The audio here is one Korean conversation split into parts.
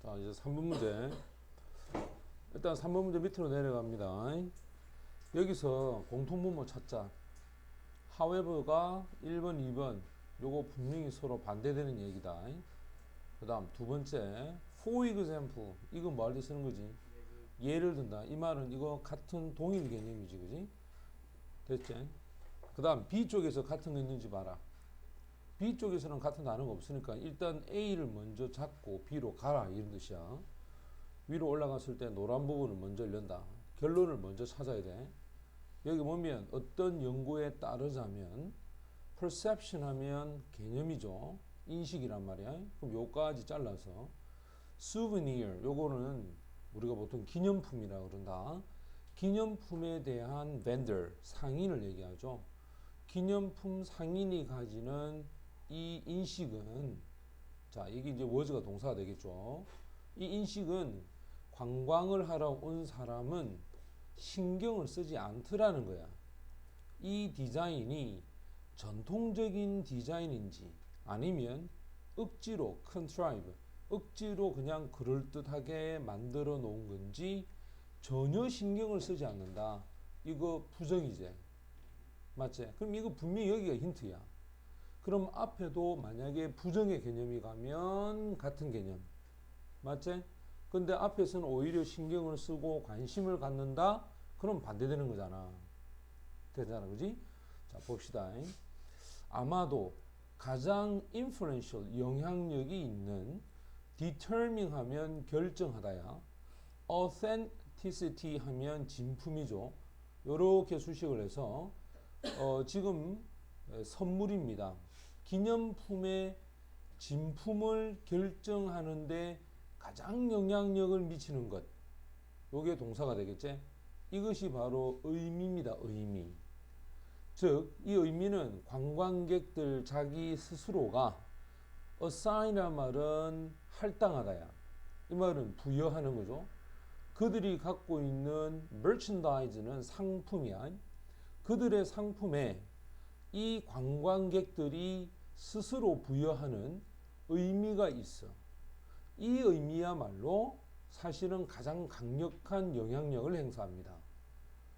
자, 이제 3번 문제. 일단 3번 문제 밑으로 내려갑니다. 여기서 공통분모 찾자. however가 1번, 2번 요거 분명히 서로 반대되는 얘기다. 그 다음 두 번째 for example 이건 뭐 할 때 쓰는 거지? 예를 든다. 이 말은 이거 같은 동일 개념이지, 그지? 됐지? 그 다음 B 쪽에서 같은 거 있는지 봐라. B 쪽에서는 같은 단어가 없으니까 일단 A를 먼저 잡고 B로 가라 이런 뜻이야. 위로 올라갔을 때 노란 부분을 먼저 열린다. 결론을 먼저 찾아야 돼. 여기 보면 어떤 연구에 따르자면 perception 하면 개념이죠. 인식이란 말이야. 그럼 요까지 잘라서 souvenir 요거는 우리가 보통 기념품이라고 그런다. 기념품에 대한 vendor 상인을 얘기하죠. 기념품 상인이 가지는 이 인식은 자 이게 이제 워즈가 동사가 되겠죠. 이 인식은 관광을 하러 온 사람은 신경을 쓰지 않더라는 거야. 이 디자인이 전통적인 디자인인지 아니면 억지로 contrive 억지로 그냥 그럴듯하게 만들어 놓은 건지 전혀 신경을 쓰지 않는다. 이거 부정이지. 맞지? 그럼 이거 분명히 여기가 힌트야. 그럼 앞에도 만약에 부정의 개념이 가면 같은 개념. 맞지? 근데 앞에서는 오히려 신경을 쓰고 관심을 갖는다? 그럼 반대되는 거잖아. 되잖아. 그지? 자, 봅시다. 아마도 가장 influential, 영향력이 있는 determine 하면 결정하다야. authenticity 하면 진품이죠. 요렇게 수식을 해서 지금 선물입니다. 기념품의 진품을 결정하는데 가장 영향력을 미치는 것. 요게 동사가 되겠지? 이것이 바로 의미입니다. 의미. 즉, 이 의미는 관광객들 자기 스스로가 assign이란 말은 할당하다야. 이 말은 부여하는 거죠. 그들이 갖고 있는 merchandise는 상품이야. 그들의 상품에 이 관광객들이 스스로 부여하는 의미가 있어. 이 의미야말로 사실은 가장 강력한 영향력을 행사합니다.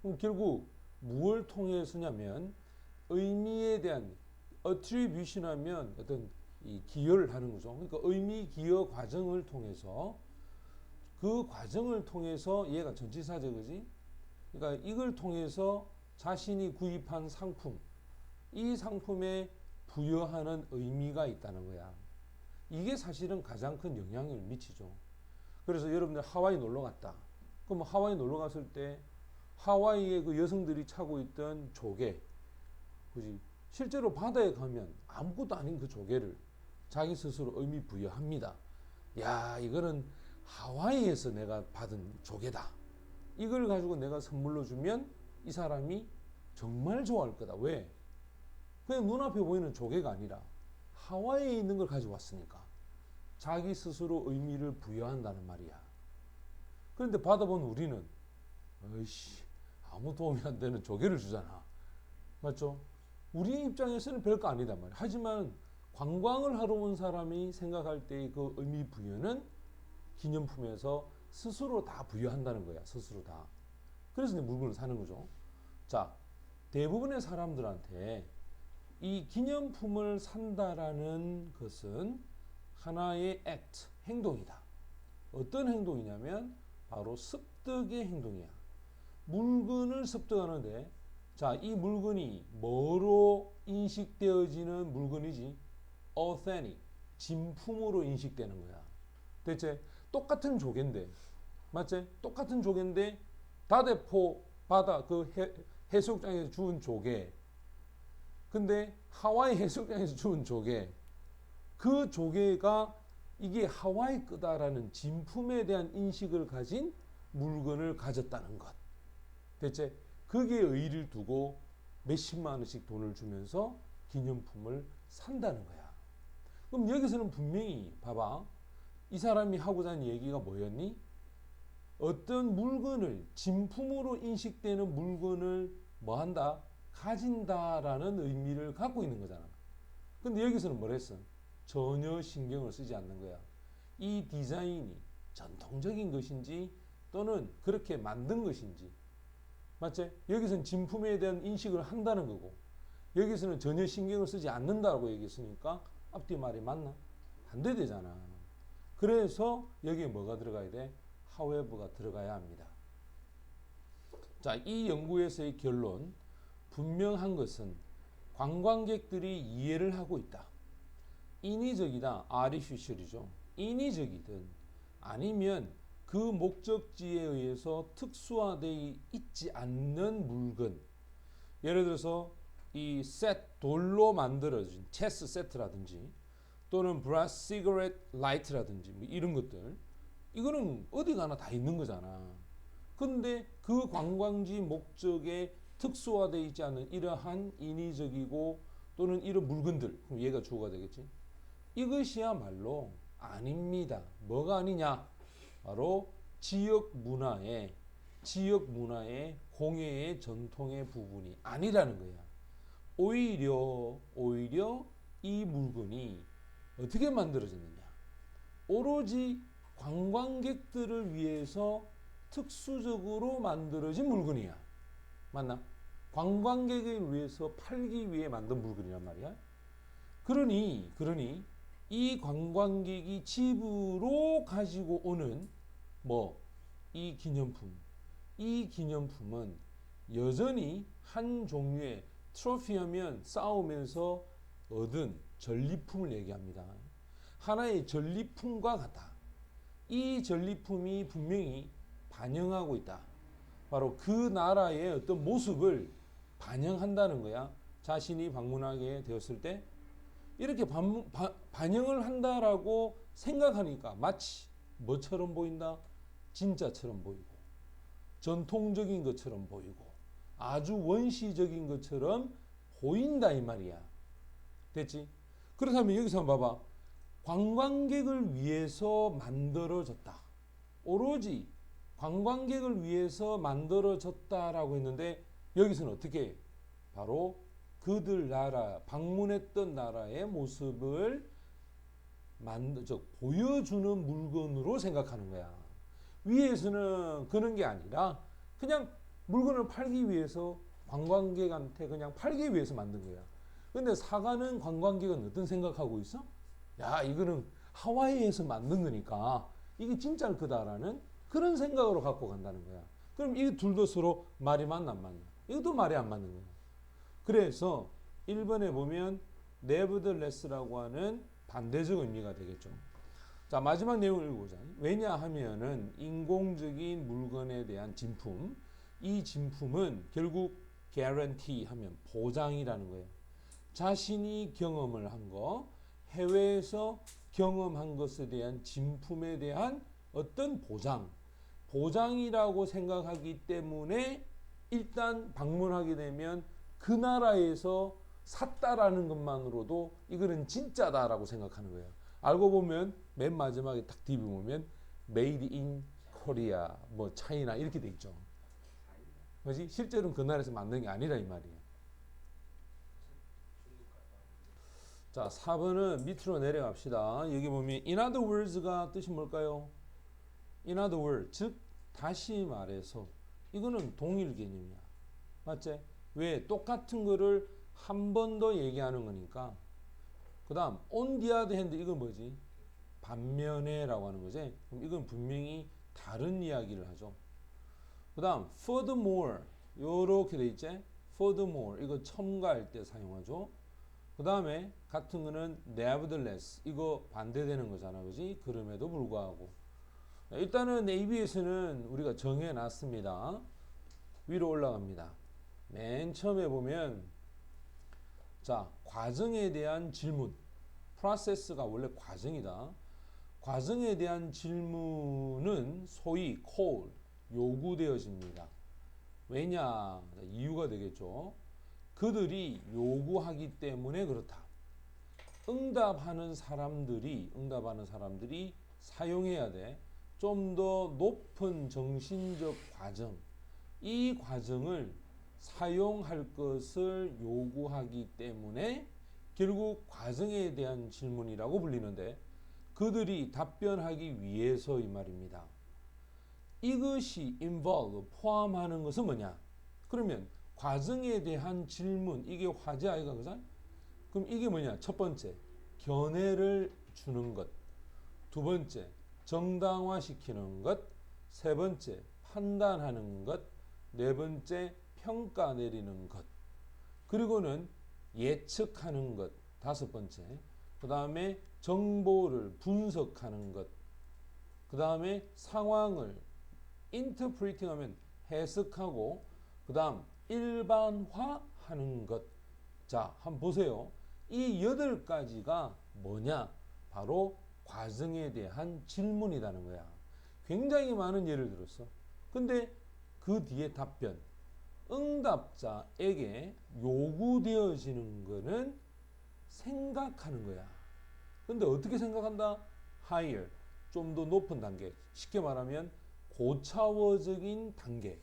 그럼 결국 무엇을 통해서냐면 의미에 대한 attribution 하면 어떤 이 기여를 하는 거죠. 그러니까 의미 기여 과정을 통해서 그 과정을 통해서 얘가 전치사죠, 그지? 그러니까 이걸 통해서 자신이 구입한 상품, 이 상품에 부여하는 의미가 있다는 거야. 이게 사실은 가장 큰 영향을 미치죠. 그래서 여러분들 하와이 놀러 갔다. 그럼 하와이 놀러 갔을 때 하와이의 그 여성들이 차고 있던 조개, 그지? 실제로 바다에 가면 아무것도 아닌 그 조개를 자기 스스로 의미 부여합니다. 야, 이거는 하와이에서 내가 받은 조개다. 이걸 가지고 내가 선물로 주면 이 사람이 정말 좋아할 거다. 왜? 그냥 눈앞에 보이는 조개가 아니라 하와이에 있는 걸 가지고 왔으니까 자기 스스로 의미를 부여한다는 말이야. 그런데 받아본 우리는 어이씨 아무 도움이 안 되는 조개를 주잖아. 맞죠? 우리 입장에서는 별거 아니다 말이야. 하지만 관광을 하러 온 사람이 생각할 때의 그 의미 부여는 기념품에서 스스로 다 부여한다는 거야. 스스로 다. 그래서 내 물건을 사는 거죠. 자, 대부분의 사람들한테 이 기념품을 산다라는 것은 하나의 act, 행동이다. 어떤 행동이냐면 바로 습득의 행동이야. 물건을 습득하는데 자, 이 물건이 뭐로 인식되어지는 물건이지? authentic, 진품으로 인식되는 거야. 대체 똑같은 조개인데, 맞지? 똑같은 조개인데 다대포 바다 그 해수욕장에서 주운 조개. 근데 하와이 해수욕장에서 주운 조개. 그 조개가 이게 하와이 거다라는 진품에 대한 인식을 가진 물건을 가졌다는 것. 대체 거기에 의의를 두고 몇십만 원씩 돈을 주면서 기념품을 산다는 거야. 그럼 여기서는 분명히 봐봐. 이 사람이 하고자 하는 얘기가 뭐였니? 어떤 물건을 진품으로 인식되는 물건을 뭐 한다? 가진다라는 의미를 갖고 있는 거잖아. 근데 여기서는 뭘 했어? 전혀 신경을 쓰지 않는 거야. 이 디자인이 전통적인 것인지 또는 그렇게 만든 것인지. 맞지? 여기서는 진품에 대한 인식을 한다는 거고 여기서는 전혀 신경을 쓰지 않는다고 얘기했으니까 앞뒤 말이 맞나? 반대되잖아. 그래서 여기에 뭐가 들어가야 돼? however가 들어가야 합니다. 자, 이 연구에서의 결론, 분명한 것은 관광객들이 이해를 하고 있다. 인위적이다. artificial이죠. 인위적이든 아니면 그 목적지에 의해서 특수화되어 있지 않는 물건. 예를 들어서 이 돌로 만들어진 체스 세트라든지 또는 브라스 시가렛 라이트라든지 뭐 이런 것들. 이거는 어디 가나 다 있는 거잖아. 근데 그 관광지 목적에 특수화되어 있지 않은 이러한 인위적이고 또는 이런 물건들, 그럼 얘가 주어가 되겠지. 이것이야말로 아닙니다. 뭐가 아니냐? 바로 지역 문화의 공예의 전통의 부분이 아니라는 거야. 오히려 이 물건이 어떻게 만들어졌느냐? 오로지 관광객들을 위해서 특수적으로 만들어진 물건이야. 맞나? 관광객을 위해서 팔기 위해 만든 물건이란 말이야. 그러니 이 관광객이 집으로 가지고 오는 이 기념품은 여전히 한 종류의 트로피하면 싸우면서 얻은 전리품을 얘기합니다. 하나의 전리품과 같다. 이 전리품이 분명히 반영하고 있다. 바로 그 나라의 어떤 모습을 반영한다는 거야. 자신이 방문하게 되었을 때 이렇게 반영을 한다라고 생각하니까 마치 뭐처럼 보인다? 진짜처럼 보이고 전통적인 것처럼 보이고 아주 원시적인 것처럼 보인다 이 말이야. 됐지? 그렇다면 여기서 한번 봐봐. 관광객을 위해서 만들어졌다. 오로지 관광객을 위해서 만들어졌다라고 했는데 여기서는 어떻게? 바로 그들 나라, 방문했던 나라의 모습을 보여주는 물건으로 생각하는 거야. 위에서는 그런 게 아니라 그냥 물건을 팔기 위해서 관광객한테 그냥 팔기 위해서 만든 거야. 근데 사가는 관광객은 어떤 생각하고 있어? 야, 이거는 하와이에서 만든 거니까 이게 진짜일 거다라는 그런 생각으로 갖고 간다는 거야. 그럼 이 둘도 서로 말이 맞나 안 맞나? 이것도 말이 안 맞는 거야. 그래서 1번에 보면 nevertheless라고 하는 반대적 의미가 되겠죠. 자, 마지막 내용을 읽어보자. 왜냐하면은 인공적인 물건에 대한 진품, 이 진품은 결국 guarantee 하면 보장이라는 거예요. 자신이 경험을 한 거, 해외에서 경험한 것에 대한 진품에 대한 어떤 보장이라고 생각하기 때문에 일단 방문하게 되면 그 나라에서 샀다라는 것만으로도 이거는 진짜다라고 생각하는 거예요. 알고 보면 맨 마지막에 딱 뒤보면 Made in Korea, 차이나 이렇게 돼 있죠. 그렇지? 실제로는 그 나라에서 만든 게 아니라 이 말이에요. 자, 4번은 밑으로 내려갑시다. 여기 보면 in other words가 뜻이 뭘까요? in other words, 즉 다시 말해서 이거는 동일 개념이야. 맞지? 왜? 똑같은 거를 한 번 더 얘기하는 거니까. 그 다음 on the other hand 이건 뭐지? 반면에라고 하는 거지. 그럼 이건 분명히 다른 이야기를 하죠. 그 다음 furthermore 요렇게 돼 있지? furthermore 이거 첨가할 때 사용하죠. 그 다음에 같은 거는 nevertheless 이거 반대되는 거잖아. 그지? 그럼에도 불구하고. 일단은 ABS는 우리가 정해놨습니다. 위로 올라갑니다. 맨 처음에 보면 자, 과정에 대한 질문. 프로세스가 원래 과정이다. 과정에 대한 질문은 소위 call, 요구되어집니다. 왜냐? 이유가 되겠죠. 그들이 요구하기 때문에 그렇다. 응답하는 사람들이 사용해야 돼. 좀 더 높은 정신적 과정. 이 과정을 사용할 것을 요구하기 때문에 결국 과정에 대한 질문이라고 불리는데 그들이 답변하기 위해서 이 말입니다. 이것이 involve, 포함하는 것은 뭐냐? 그러면 과정에 대한 질문, 이게 화제 아이가 그죠? 그럼 이게 뭐냐? 첫 번째, 견해를 주는 것. 두 번째, 정당화시키는 것. 세 번째, 판단하는 것. 네 번째, 평가 내리는 것. 그리고는 예측하는 것. 다섯 번째, 그 다음에 정보를 분석하는 것. 그 다음에 상황을 interpreting 하면 해석하고, 그 다음 일반화하는 것. 자, 한번 보세요. 이 8가지가 뭐냐? 바로 과정에 대한 질문이라는 거야. 굉장히 많은 예를 들었어. 근데 그 뒤에 답변, 응답자에게 요구되어지는 거는 생각하는 거야. 근데 어떻게 생각한다? higher, 좀 더 높은 단계. 쉽게 말하면 고차원적인 단계.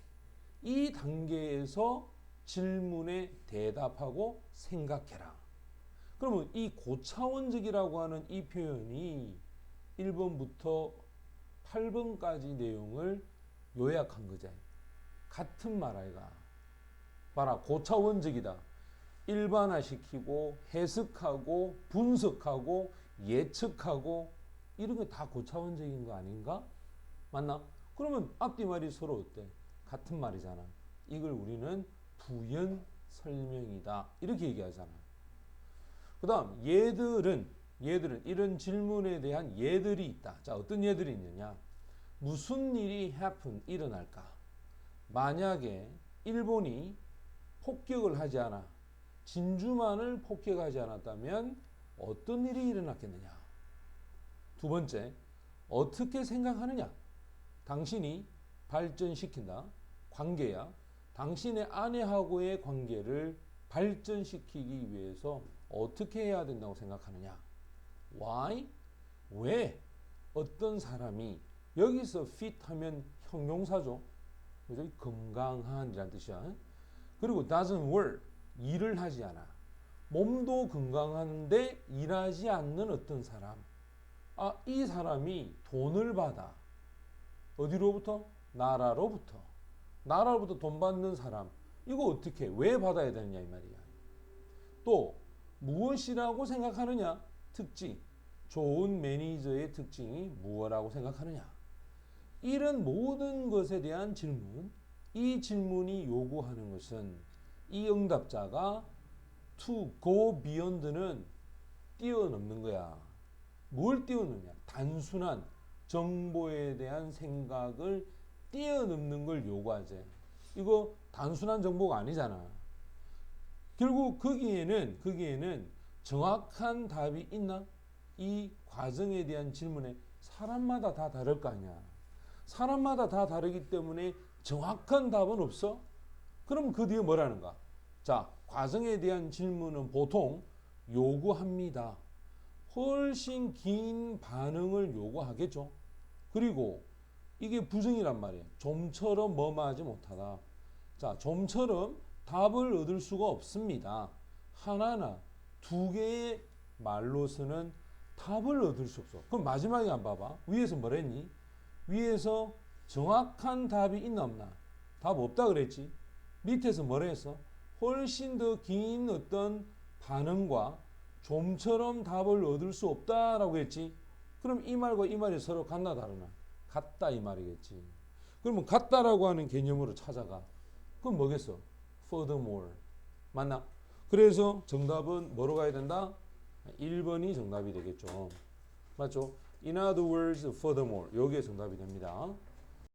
이 단계에서 질문에 대답하고 생각해라. 그러면 이 고차원적이라고 하는 이 표현이 1번부터 8번까지 내용을 요약한 거지. 같은 말 아이가. 봐라, 고차원적이다. 일반화시키고 해석하고 분석하고 예측하고 이런 거 다 고차원적인 거 아닌가? 맞나? 그러면 앞뒤 말이 서로 어때? 같은 말이잖아. 이걸 우리는 부연 설명이다. 이렇게 얘기하잖아. 그 다음 얘들은 이런 질문에 대한 예들이 있다. 자, 어떤 예들이 있느냐? 무슨 일이 일어날까? 만약에 일본이 폭격을 하지 않아 진주만을 폭격하지 않았다면 어떤 일이 일어났겠느냐? 두 번째, 어떻게 생각하느냐? 당신이 발전시킨다. 관계야. 당신의 아내하고의 관계를 발전시키기 위해서 어떻게 해야 된다고 생각하느냐? Why? 왜? 어떤 사람이 여기서 fit 하면 형용사죠. 그죠? 건강한이란 뜻이야. 그리고 doesn't work. 일을 하지 않아. 몸도 건강한데 일하지 않는 어떤 사람. 아, 이 사람이 돈을 받아. 어디로부터? 나라로부터. 나라로부터 돈 받는 사람. 이거 어떻게, 왜 받아야 되느냐 이 말이야. 또 무엇이라고 생각하느냐? 특징. 좋은 매니저의 특징이 무엇이라고 생각하느냐? 이런 모든 것에 대한 질문. 이 질문이 요구하는 것은 이 응답자가 to go beyond는 뛰어넘는 거야. 뭘 뛰어넘냐? 단순한 정보에 대한 생각을 뛰어넘는 걸 요구하지. 이거 단순한 정보가 아니잖아. 결국 거기에는 정확한 답이 있나? 이 과정에 대한 질문에 사람마다 다 다를 거 아니야. 사람마다 다 다르기 때문에 정확한 답은 없어? 그럼 그 뒤에 뭐라는가? 자, 과정에 대한 질문은 보통 요구합니다. 훨씬 긴 반응을 요구하겠죠. 그리고 이게 부정이란 말이에요. 좀처럼 뭐뭐하지 못하다. 자, 좀처럼 답을 얻을 수가 없습니다. 하나나 두 개의 말로서는 답을 얻을 수 없어. 그럼 마지막에 안 봐봐. 위에서 뭐랬니? 위에서 정확한 답이 있나 없나? 답 없다 그랬지. 밑에서 뭐라 했어? 훨씬 더 긴 어떤 반응과 좀처럼 답을 얻을 수 없다라고 했지. 그럼 이 말과 이 말이 서로 같나 다르나? 같다 이 말이겠지. 그러면 같다라고 하는 개념으로 찾아가. 그럼 뭐겠어? Furthermore. 맞나? 그래서 정답은 뭐로 가야 된다? 1번이 정답이 되겠죠. 맞죠? In other words, furthermore. 여기에 정답이 됩니다.